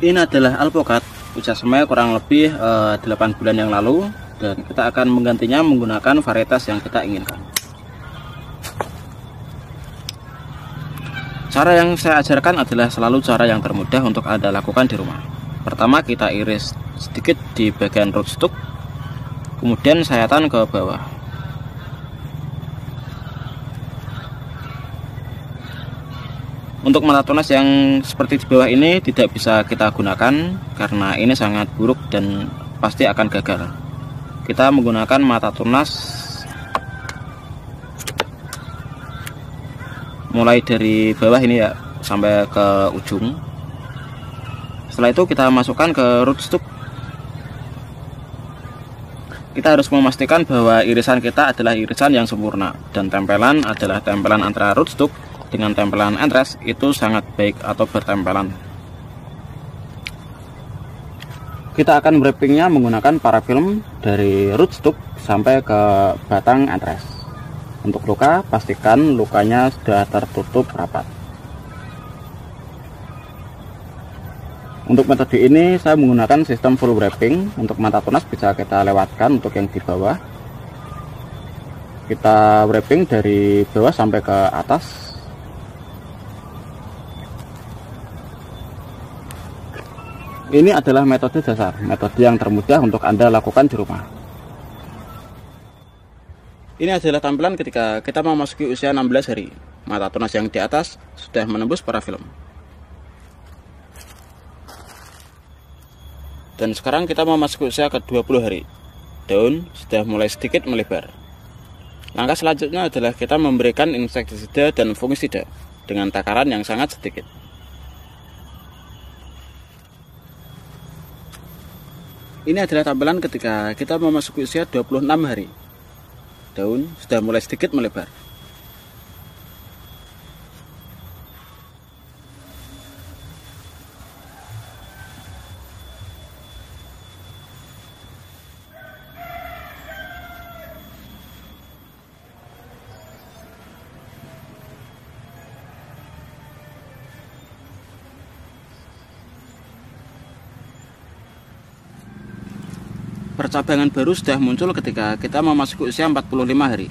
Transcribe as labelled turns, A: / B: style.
A: Ini adalah alpukat usia semai kurang lebih 8 bulan yang lalu, dan kita akan menggantinya menggunakan varietas yang kita inginkan. Cara yang saya ajarkan adalah selalu cara yang termudah untuk Anda lakukan di rumah. Pertama, kita iris sedikit di bagian rootstock, kemudian sayatan ke bawah. Untuk mata tunas yang seperti di bawah ini tidak bisa kita gunakan karena ini sangat buruk dan pasti akan gagal. Kita menggunakan mata tunas mulai dari bawah ini ya sampai ke ujung. Setelah itu kita masukkan ke rootstock. Kita harus memastikan bahwa irisan kita adalah irisan yang sempurna dan tempelan adalah tempelan antara rootstock dengan tempelan entres itu sangat baik atau bertempelan. Kita akan wrappingnya menggunakan parafilm dari rootstock sampai ke batang entres. Untuk luka, pastikan lukanya sudah tertutup rapat. Untuk metode ini saya menggunakan sistem full wrapping. Untuk mata tunas bisa kita lewatkan untuk yang di bawah. Kita wrapping dari bawah sampai ke atas. Ini adalah metode dasar, metode yang termudah untuk Anda lakukan di rumah. Ini adalah tampilan ketika kita memasuki usia 16 hari. Mata tunas yang di atas sudah menembus parafilm. Dan sekarang kita memasuki usia ke 20 hari. Daun sudah mulai sedikit melebar. Langkah selanjutnya adalah kita memberikan insektisida dan fungisida dengan takaran yang sangat sedikit. Ini adalah tampilan ketika kita memasuki usia 26 hari. Daun sudah mulai sedikit melebar. Percabangan baru sudah muncul ketika kita memasuki usia 45 hari.